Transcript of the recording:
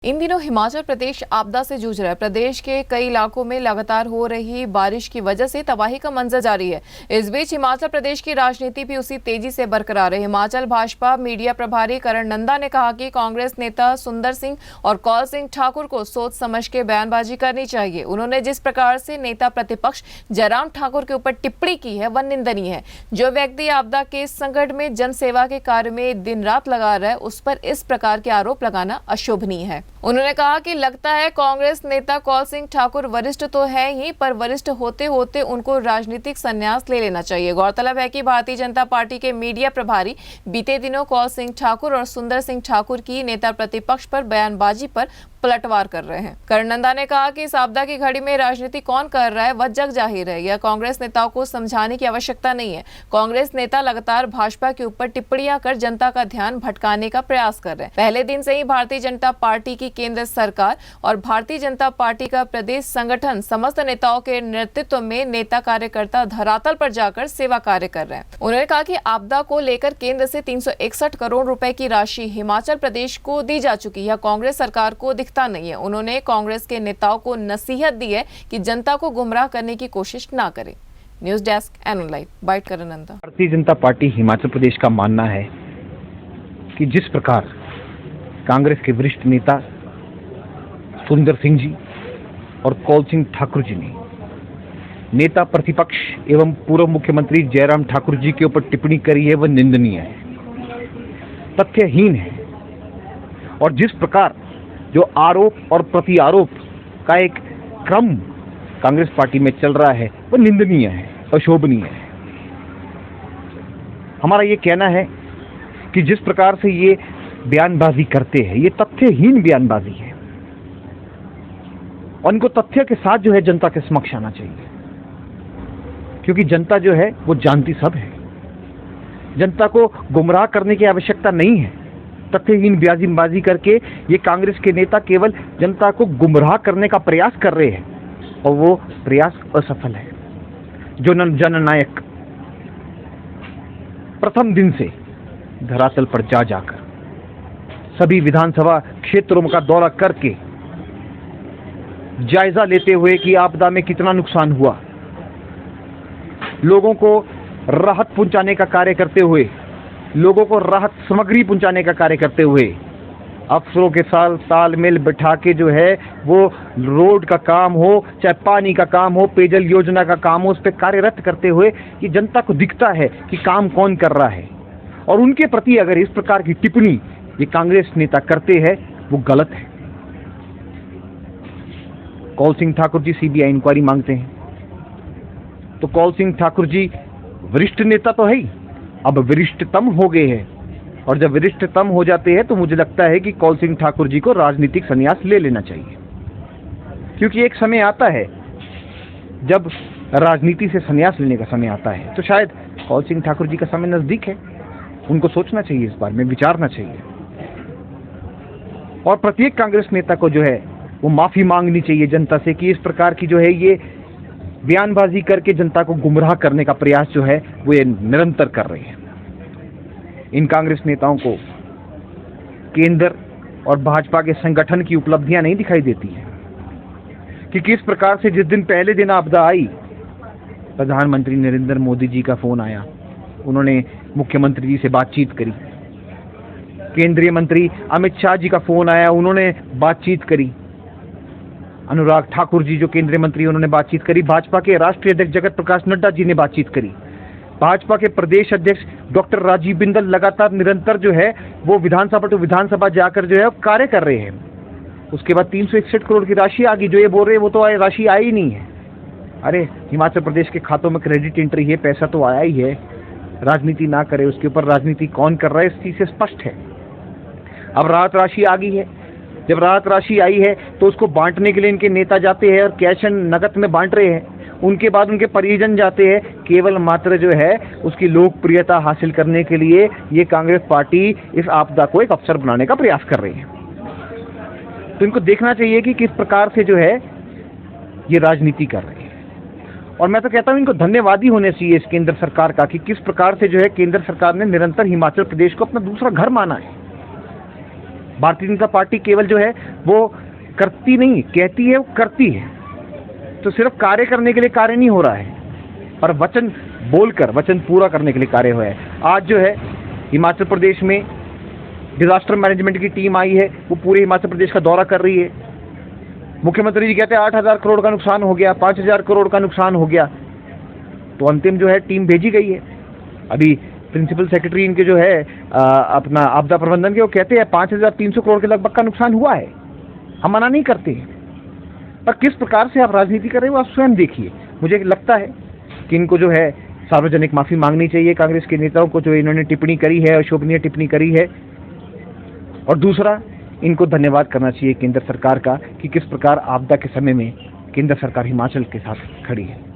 इन दिनों हिमाचल प्रदेश आपदा से जूझ रहा है। प्रदेश के कई इलाकों में लगातार हो रही बारिश की वजह से तबाही का मंजर जारी है। इस बीच हिमाचल प्रदेश की राजनीति भी उसी तेजी से बरकरार है। हिमाचल भाजपा मीडिया प्रभारी करण नंदा ने कहा कि कांग्रेस नेता सुंदर सिंह और कौल सिंह ठाकुर को सोच समझ के बयानबाजी करनी चाहिए। उन्होंने जिस प्रकार से नेता प्रतिपक्ष जयराम ठाकुर के ऊपर टिप्पणी की है वह निंदनीय है। जो व्यक्ति आपदा के संकट में जनसेवा के कार्य में दिन रात लगा रहा है उस पर इस प्रकार के आरोप लगाना अशोभनीय है। उन्होंने कहा कि लगता है कांग्रेस नेता कौल सिंह ठाकुर वरिष्ठ तो है ही, पर वरिष्ठ होते होते उनको राजनीतिक संन्यास ले लेना चाहिए। गौरतलब है कि भारतीय जनता पार्टी के मीडिया प्रभारी बीते दिनों कौल सिंह ठाकुर और सुंदर सिंह ठाकुर की नेता प्रतिपक्ष पर बयानबाजी पर पलटवार कर रहे हैं। करण नंदा ने कहा कि इस आपदा की घड़ी में राजनीति कौन कर रहा है वह जग जाहिर है। यह कांग्रेस नेताओं को समझाने की आवश्यकता नहीं है। कांग्रेस नेता लगातार भाजपा के ऊपर टिप्पणियां कर जनता का ध्यान भटकाने का प्रयास कर रहे हैं। पहले दिन से ही भारतीय जनता पार्टी की केंद्र सरकार और भारतीय जनता पार्टी का प्रदेश संगठन समस्त नेताओं के नेतृत्व में नेता कार्यकर्ता धरातल पर जाकर सेवा कार्य कर रहे हैं। उन्होंने कहा कि आपदा को लेकर केंद्र से 361 करोड़ रुपए की राशि हिमाचल प्रदेश को दी जा चुकी है। कांग्रेस सरकार को नहीं है। उन्होंने कांग्रेस के नेताओं को नसीहत दी है कि जनता को गुमराह करने की कोशिश ना करें। News desk NO live byte Karan Nanda. Bharatiya Janata party Himachal Pradesh का मानना है कि जिस प्रकार कांग्रेस के वरिष्ठ नेता सुंदर सिंह जी और कौल सिंह ठाकुर जी ने नेता प्रतिपक्ष एवं पूर्व मुख्यमंत्री जयराम ठाकुर जी के ऊपर टिप्पणी करी है वह निंदनीय है, तथ्यहीन है। और जिस प्रकार जो आरोप और प्रति आरोप का एक क्रम कांग्रेस पार्टी में चल रहा है वह निंदनीय है, अशोभनीय है। हमारा ये कहना है कि जिस प्रकार से ये बयानबाजी करते हैं ये तथ्यहीन बयानबाजी है और इनको तथ्य के साथ जो है जनता के समक्ष आना चाहिए, क्योंकि जनता जो है वो जानती सब है। जनता को गुमराह करने की आवश्यकता नहीं है। तथ्यहीन बयानबाजी करके ये कांग्रेस के नेता केवल जनता को गुमराह करने का प्रयास कर रहे हैं और वो प्रयास असफल है। जो जननायक प्रथम दिन से धरातल पर जाकर सभी विधानसभा क्षेत्रों का दौरा करके जायजा लेते हुए कि आपदा में कितना नुकसान हुआ, लोगों को राहत पहुंचाने का कार्य करते हुए, लोगों को राहत सामग्री पहुंचाने का कार्य करते हुए अफसरों के साथ तालमेल बिठा के जो है वो रोड का काम हो चाहे पानी का काम हो, पेयजल योजना का काम हो, उस पर कार्यरत करते हुए ये जनता को दिखता है कि काम कौन कर रहा है। और उनके प्रति अगर इस प्रकार की टिप्पणी ये कांग्रेस नेता करते हैं वो गलत है। कौल सिंह ठाकुर जी सीबीआई इंक्वायरी मांगते हैं तो कौल सिंह ठाकुर जी वरिष्ठ नेता तो है ही, अब वरिष्ठतम हो गए हैं और जब वरिष्ठतम हो जाते हैं तो मुझे लगता है कि कौल सिंह ठाकुर जी को राजनीतिक संन्यास ले लेना चाहिए, क्योंकि एक समय आता है जब राजनीति से संन्यास लेने का समय आता है। तो शायद कौल सिंह ठाकुर जी का समय नजदीक है, उनको सोचना चाहिए, इस बारे में विचारना चाहिए और प्रत्येक कांग्रेस नेता को जो है वो माफी मांगनी चाहिए जनता से कि इस प्रकार की जो है ये बयानबाजी करके जनता को गुमराह करने का प्रयास जो है वो ये निरंतर कर रहे हैं। इन कांग्रेस नेताओं को केंद्र और भाजपा के संगठन की उपलब्धियां नहीं दिखाई देती हैं कि किस प्रकार से जिस दिन पहले दिन आपदा आई प्रधानमंत्री नरेंद्र मोदी जी का फोन आया, उन्होंने मुख्यमंत्री जी से बातचीत करी, केंद्रीय मंत्री अमित शाह जी का फोन आया, उन्होंने बातचीत करी, अनुराग ठाकुर जी जो केंद्रीय मंत्री उन्होंने बातचीत करी, भाजपा के राष्ट्रीय अध्यक्ष जगत प्रकाश नड्डा जी ने बातचीत करी, भाजपा के प्रदेश अध्यक्ष डॉक्टर राजीव बिंदल लगातार निरंतर जो है वो विधानसभा टू विधानसभा जाकर जो है कार्य कर रहे हैं। उसके बाद 361 करोड़ की राशि आ गई, जो ये बोल रहे हैं वो तो राशि आई ही नहीं है। अरे हिमाचल प्रदेश के खातों में क्रेडिट एंट्री है, पैसा तो आया ही है, राजनीति ना करे, उसके ऊपर राजनीति कौन कर रहा है इस चीज से स्पष्ट है। अब राहत राशि आ गई है, जब राहत राशि आई है तो उसको बांटने के लिए इनके नेता जाते हैं और कैश एंड नकद में बांट रहे हैं। उनके बाद उनके परिजन जाते हैं केवल मात्र जो है उसकी लोकप्रियता हासिल करने के लिए। ये कांग्रेस पार्टी इस आपदा को एक अवसर बनाने का प्रयास कर रही है। तो इनको देखना चाहिए कि किस प्रकार से जो है ये राजनीति कर रही है। और मैं तो कहता हूं इनको धन्यवादी होने चाहिए इस केंद्र सरकार का कि किस प्रकार से जो है केंद्र सरकार ने निरंतर हिमाचल प्रदेश को अपना दूसरा घर माना है। भारतीय जनता पार्टी केवल जो है वो करती नहीं, कहती है, वो करती है। तो सिर्फ कार्य करने के लिए कार्य नहीं हो रहा है, पर वचन बोलकर वचन पूरा करने के लिए कार्य हुआ है। आज जो है हिमाचल प्रदेश में डिजास्टर मैनेजमेंट की टीम आई है, वो पूरे हिमाचल प्रदेश का दौरा कर रही है। मुख्यमंत्री जी कहते हैं 8,000 करोड़ का नुकसान हो गया, 5,000 करोड़ का नुकसान हो गया, तो अंतिम जो है टीम भेजी गई है। अभी प्रिंसिपल सेक्रेटरी इनके जो है अपना आपदा प्रबंधन के, वो कहते हैं 5,300 करोड़ के लगभग का नुकसान हुआ है। हम मना नहीं करते हैं, पर किस प्रकार से आप राजनीति कर रहे हो आप स्वयं देखिए। मुझे लगता है कि इनको जो है सार्वजनिक माफी मांगनी चाहिए कांग्रेस के नेताओं को, जो इन्होंने टिप्पणी करी है, अशोभनीय टिप्पणी करी है। और दूसरा, इनको धन्यवाद करना चाहिए केंद्र सरकार का कि किस प्रकार आपदा के समय में केंद्र सरकार हिमाचल के साथ खड़ी है।